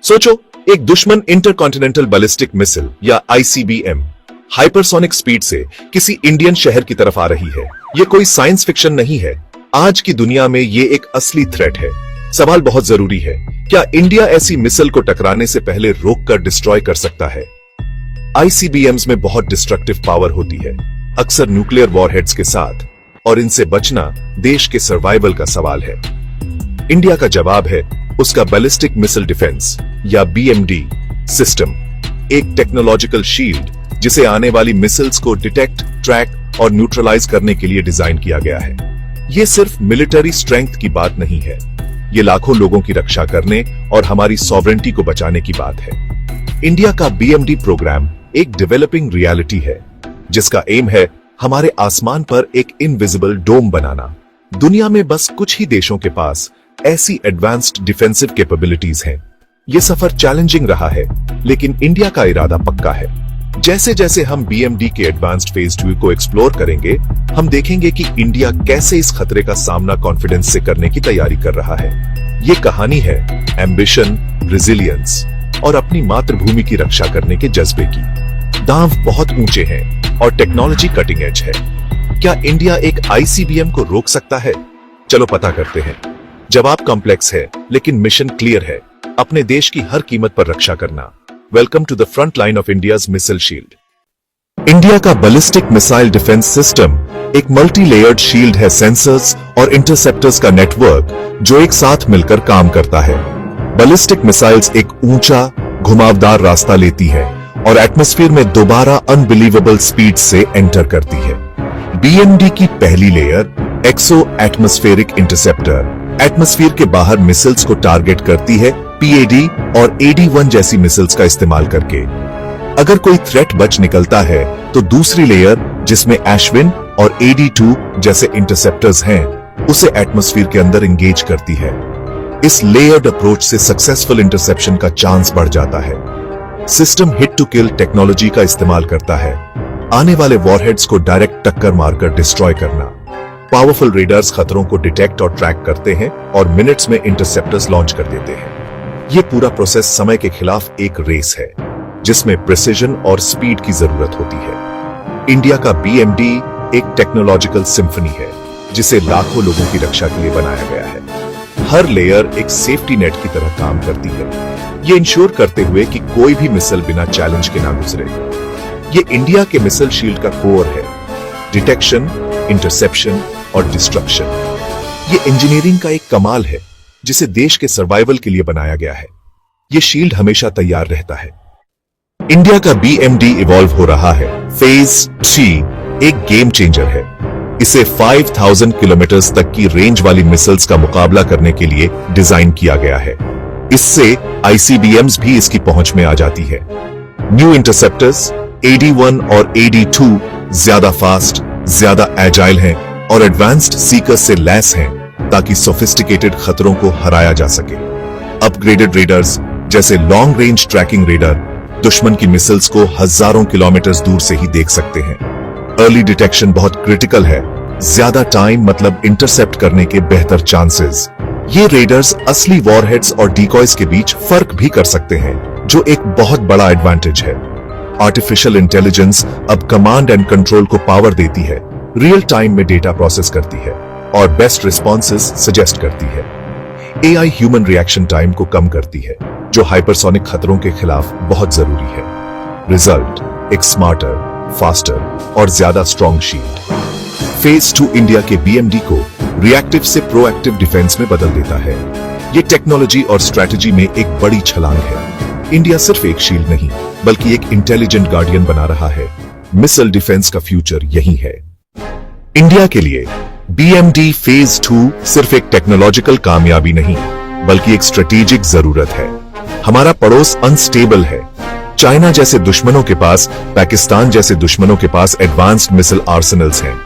सोचो, एक दुश्मन इंटरकॉन्टिनेंटल बैलिस्टिक मिसाइल या आईसीबीएम हाइपरसोनिक स्पीड से किसी इंडियन शहर की तरफ आ रही है। ये कोई साइंस फिक्शन नहीं है। आज की दुनिया में ये एक असली थ्रेट है। सवाल बहुत जरूरी है, क्या इंडिया ऐसी मिसाइल को टकराने से पहले रोककर डिस्ट्रॉय कर सकता है? आईसीबीएम्स में बहुत डिस्ट्रक्टिव पावर होती है, अक्सर न्यूक्लियर वॉरहेड्स के साथ, और इनसे बचना देश के सर्वाइवल का सवाल है। इंडिया का जवाब है उसका बैलिस्टिक मिसाइल डिफेंस या बीएमडी सिस्टम, एक टेक्नोलॉजिकल शील्ड जिसे आने वाली मिसाइल्स को डिटेक्ट, ट्रैक और न्यूट्रलाइज करने के लिए डिजाइन किया गया है। यह सिर्फ मिलिट्री स्ट्रेंथ की बात नहीं है, ये लाखों लोगों की रक्षा करने और हमारी सॉवरेंटी को बचाने की बात है। इंडिया का बीएमडी प्रोग्राम एक डेवलपिंग रियलिटी है, जिसका एम है हमारे आसमान पर एक इनविजिबल डोम बनाना। दुनिया में बस कुछ ही देशों के पास ऐसी एडवांस्ड डिफेंसिव कैपेबिलिटीज हैं। यह सफर चैलेंजिंग रहा है, लेकिन इंडिया का इरादा पक्का है। जैसे जैसे हम बीएमडी के एडवांस्ड फेज 2 को एक्सप्लोर करेंगे, हम देखेंगे कि इंडिया कैसे इस खतरे का सामना कॉन्फिडेंस से करने की तैयारी कर रहा है। ये कहानी है एम्बिशन, रेजिलियंस और अपनी मातृभूमि की रक्षा करने के जज्बे की। दांव बहुत ऊंचे हैं और टेक्नोलॉजी कटिंग एज है। क्या इंडिया एक आईसीबीएम को रोक सकता है? चलो पता करते हैं। जवाब कॉम्प्लेक्स है, लेकिन मिशन क्लियर है, अपने देश की हर कीमत पर रक्षा करना। Welcome to the front line of India's missile shield. India का बैलिस्टिक मिसाइल डिफेंस सिस्टम एक मल्टी लेयर्ड शील्ड है, सेंसर्स और इंटरसेप्टर्स का नेटवर्क जो एक साथ मिलकर काम करता है। बैलिस्टिक मिसाइल्स एक ऊंचा, घुमावदार रास्ता लेती है और एटमॉस्फेयर में दोबारा अनबिलीवेबल स्पीड से एंटर करती है। बीएमडी की पहली layer exo atmospheric interceptor atmosphere के बाहर मिसाइल्स को टारगेट करती है, पीएडी और एडी-1 जैसी मिसाइल्स का इस्तेमाल करके। अगर कोई थ्रेट बच निकलता है तो दूसरी लेयर, जिसमें एशविन और एडी-2 जैसे इंटरसेप्टर्स हैं, उसे एटमॉस्फेयर के अंदर एंगेज करती है। इस लेयर्ड अप्रोच से सक्सेसफुल इंटरसेप्शन का चांस बढ़ जाता है। System hit to kill technology का इस्तेमाल करता है, आने वाले वॉरहेड्स को डायरेक्ट टक्कर मारकर डिस्ट्रॉय करना। पावरफुल रेडार्स खतरों को डिटेक्ट और ट्रैक करते हैं और मिनट्स में इंटरसेप्टर्स लॉन्च कर देते हैं। यह पूरा प्रोसेस समय के खिलाफ एक रेस है, जिसमें प्रिसिजन और स्पीड की जरूरत होती है। इंडिया का बीएमडी एक टेक्नोलॉजिकल सिम्फनी है, जिसे लाखों लोगों की रक्षा के लिए बनाया गया है। हर लेयर एक सेफ्टी नेट की तरह काम करती है, ये इंश्योर करते हुए कि कोई भी मिसाइल बिना चैलेंज के ना गुजरे। ये इंडिया के मिसाइल शील्ड का कोर है, डिटेक्शन, इंटरसेप्शन और डिस्ट्रक्शन। ये इंजीनियरिंग का एक कमाल है, जिसे देश के सर्वाइवल के लिए बनाया गया है। ये शील्ड हमेशा तैयार रहता है। इंडिया का बीएमडी इवॉल्व हो रहा है। फेज 3 एक गेम चेंजर है। इसे 5000 किलोमीटर तक की रेंज वाली मिसाइल्स का मुकाबला करने के लिए डिजाइन किया गया है। इससे आईसीबीएम्स भी इसकी पहुंच में आ जाती है। न्यू इंटरसेप्टर्स एडी-1 और एडी-2 ज्यादा फास्ट, ज्यादा एजाइल हैं और एडवांस्ड सीकर्स से लैस हैं, ताकि सोफिस्टिकेटेड खतरों को हराया जा सके। अपग्रेडेड रेडर्स जैसे लॉन्ग रेंज ट्रैकिंग रेडर दुश्मन की मिसाइल्स को हजारों किलोमीटर दूर से ही देख सकते हैं। अर्ली डिटेक्शन बहुत क्रिटिकल है, ज्यादा टाइम मतलब इंटरसेप्ट करने के बेहतर चांसेस। ये रेडर्स असली वॉरहेड्स और डिकॉयज के बीच फर्क भी कर सकते हैं, जो एक बहुत बड़ा एडवांटेज है। आर्टिफिशियल इंटेलिजेंस अब कमांड एंड कंट्रोल को पावर देती है, रियल टाइम में डेटा प्रोसेस करती है और बेस्ट रिस्पॉन्सेस सजेस्ट करती है। एआई ह्यूमन रिएक्शन टाइम को कम करती है, जो हाइपरसोनिक खतरों के खिलाफ बहुत जरूरी है। रिजल्ट एक स्मार्टर, फास्टर और ज्यादा स्ट्रॉन्ग शील्ड। फेज 2 इंडिया के बीएमडी को रिएक्टिव से प्रोएक्टिव डिफेंस में बदल देता है। ये टेक्नोलॉजी और स्ट्रेटेजी में एक बड़ी छलांग है। इंडिया सिर्फ एक शील्ड नहीं, बल्कि एक इंटेलिजेंट गार्डियन बना रहा है। मिसाइल डिफेंस का फ्यूचर यही है। इंडिया के लिए बीएमडी फेज 2 सिर्फ एक टेक्नोलॉजिकल कामयाबी नहीं, बल्कि एक स्ट्रेटेजिक जरूरत है। हमारा पड़ोस अनस्टेबल है। चाइना जैसे दुश्मनों के पास, पाकिस्तान जैसे दुश्मनों के पास एडवांस्ड मिसाइल आर्सेनल्स हैं।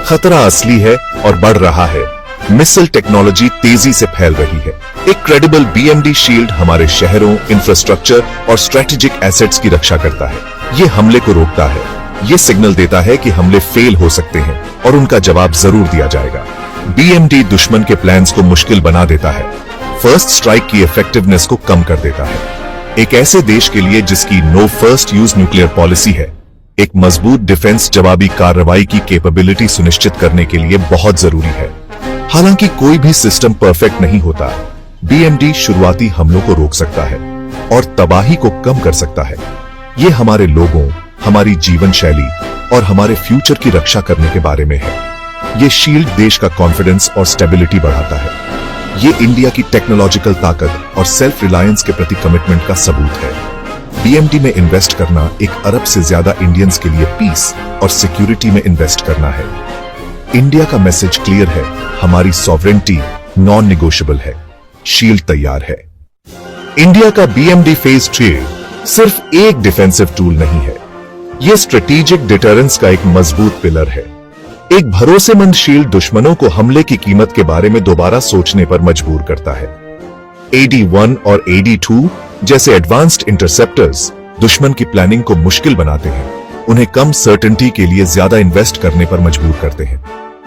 खतरा असली है और बढ़ रहा है। मिसाइल टेक्नोलॉजी तेजी से फैल रही है। एक क्रेडिबल बीएमडी शील्ड हमारे शहरों, इंफ्रास्ट्रक्चर और स्ट्रेटेजिक एसेट्स की रक्षा करता है। ये हमले को रोकता है। ये सिग्नल देता है कि हमले फेल हो सकते हैं और उनका जवाब जरूर दिया जाएगा। बीएमडी दुश्मन के प्लान्स को मुश्किल बना देता है, फर्स्ट स्ट्राइक की इफेक्टिवनेस को कम कर देता है। एक ऐसे देश के लिए जिसकी no first use nuclear policy है, एक मजबूत डिफेंस जवाबी कार्रवाई की कैपेबिलिटी सुनिश्चित करने के लिए बहुत जरूरी है। हालांकि कोई भी सिस्टम परफेक्ट नहीं होता, बीएमडी शुरुआती हमलों को रोक सकता है और तबाही को कम कर सकता है। ये हमारे लोगों, हमारी जीवन शैली और हमारे फ्यूचर की रक्षा करने के बारे में है। ये शील्ड देश का कॉन्फिडेंस और स्टेबिलिटी बढ़ाता है। ये इंडिया की टेक्नोलॉजिकल ताकत और सेल्फ रिलायंस के प्रति कमिटमेंट का सबूत है। बीएमडी में इन्वेस्ट करना 1 अरब से ज्यादा इंडियंस के लिए पीस और सिक्योरिटी में इन्वेस्ट करना है। इंडिया का मैसेज क्लियर है, हमारी सॉवरेंटी नॉन निगोशिएबल है। शील्ड तैयार है। इंडिया का बीएमडी फेज 3 सिर्फ एक डिफेंसिव टूल नहीं है, यह स्ट्रेटेजिक डिटरेंस का एक मजबूत पिलर है। एक भरोसेमंद शील्ड दुश्मनों को हमले की कीमत के बारे में दोबारा सोचने पर मजबूर करता है। AD-1 और AD-2 जैसे एडवांस्ड इंटरसेप्टर्स दुश्मन की प्लानिंग को मुश्किल बनाते हैं, उन्हें कम सर्टेनिटी के लिए ज्यादा इन्वेस्ट करने पर मजबूर करते हैं।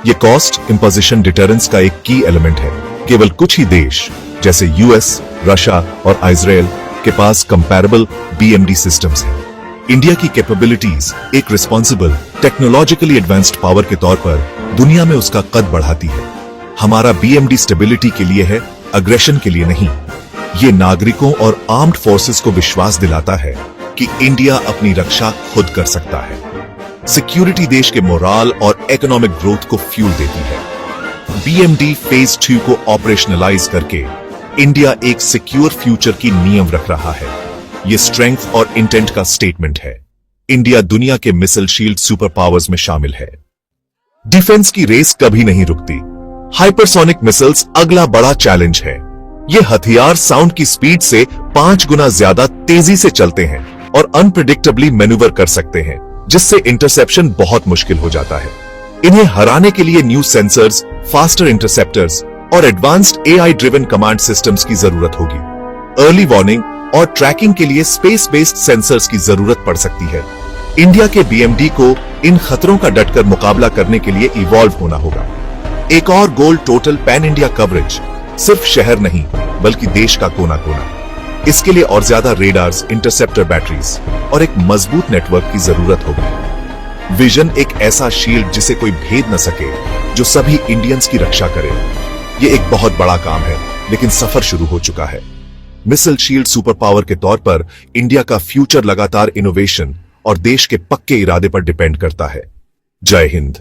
यह कॉस्ट इंपोजिशन डिटरेंस का एक की एलिमेंट है। केवल कुछ ही देश जैसे यूएस, रशिया और इजराइल के पास कंपैरेबल बीएमडी सिस्टम्स हैं। इंडिया की कैपेबिलिटीज एक रिस्पॉन्सिबल टेक्नोलॉजिकली एडवांस्ड पावर के तौर पर दुनिया में उसका कद बढ़ाती है। हमारा बीएमडी स्टेबिलिटी के लिए है, अग्रेशन के लिए नहीं। ये नागरिकों और आर्म्ड फोर्सेस को विश्वास दिलाता है कि इंडिया अपनी रक्षा खुद कर सकता है। सिक्योरिटी देश के मोराल और इकोनॉमिक ग्रोथ को फ्यूल देती है। बीएमडी फेज 2 को ऑपरेशनलाइज करके इंडिया एक सिक्योर फ्यूचर की नींव रख रहा है। ये स्ट्रेंथ और इंटेंट का स्टेटमेंट है। इंडिया दुनिया के मिसाइल शील्ड सुपर पावर्स में शामिल है। डिफेंस की रेस कभी नहीं रुकती। हाइपरसोनिक मिसाइल्स अगला बड़ा चैलेंज है। ये हथियार साउंड की स्पीड से 5 गुना ज्यादा तेजी से चलते हैं और अनप्रिडिक्टेबली मैन्यूवर कर सकते हैं, जिससे इंटरसेप्शन बहुत मुश्किल हो जाता है। इन्हें हराने के लिए न्यू सेंसर्स, फास्टर इंटरसेप्टर्स और advanced AI driven command systems की जरूरत होगी। अर्ली वार्निंग और ट्रैकिंग के लिए स्पेस बेस्ड सेंसर्स की जरूरत पड़ सकती है। इंडिया के बीएमडी को इन खतरों का डटकर मुकाबला करने के लिए इवॉल्व होना होगा। एक और गोल टोटल पैन इंडिया कवरेज, सिर्फ शहर नहीं बल्कि देश का कोना कोना। इसके लिए और ज्यादा रेडार्स, इंटरसेप्टर बैटरीज और एक मजबूत नेटवर्क की जरूरत होगी। विजन एक ऐसा शील्ड जिसे कोई भेद न सके, जो सभी इंडियंस की रक्षा करे। ये एक बहुत बड़ा काम है, लेकिन सफर शुरू हो चुका है। मिसाइल शील्ड सुपर पावर के तौर पर इंडिया का फ्यूचर लगातार इनोवेशन और देश के पक्के इरादे पर डिपेंड करता है। जय हिंद।